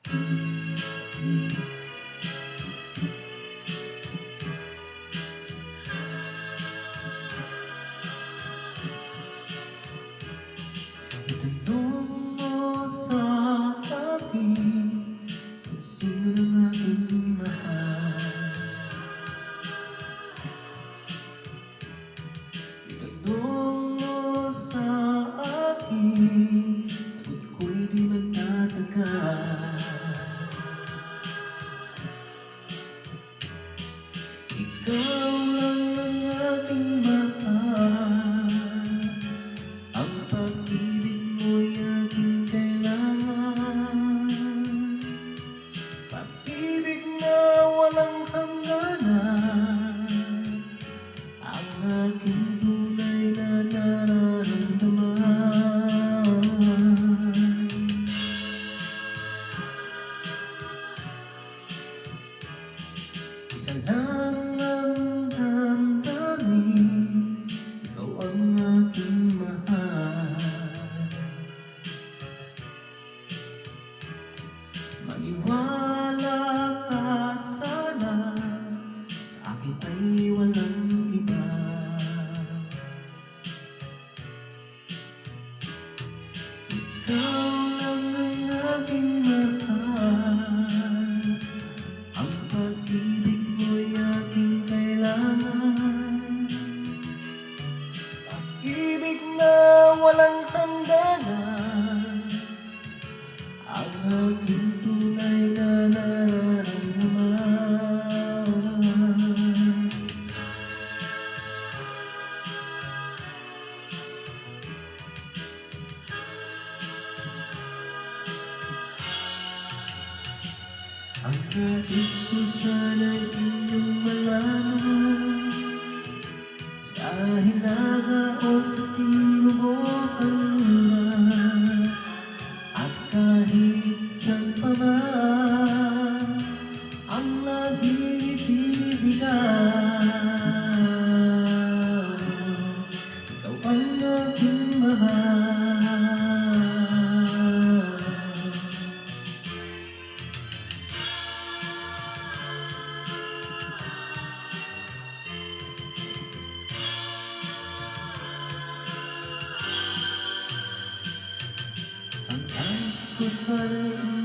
Itanong mo sa akin kung sino ang aking mahal. Itanong mo sa akin, sagot ko'y di magtatagal. Ikaw lang ang aking mahal, ang pag-ibig mo'y aking kailangan. Pag-ibig na walang hangganan, ang aking tunay na nararamdaman. Isa lang ang damdamin, ikaw ang aking mahal. Maniwala ka sana, sa akin ay walang iba. Ikaw lang ang aking mahal, ang pag-ibig mo'y aking kailangan. Pag-ibig na walang hangganan, ang aking tunay na nararamdaman. Ang nais ko sana'y inyong malaman, sa hilaga o sa timog o kanluran, at kahit saan pa man ang laging isisigaw, ikaw ang aking mahal. Ang nais ko sana'y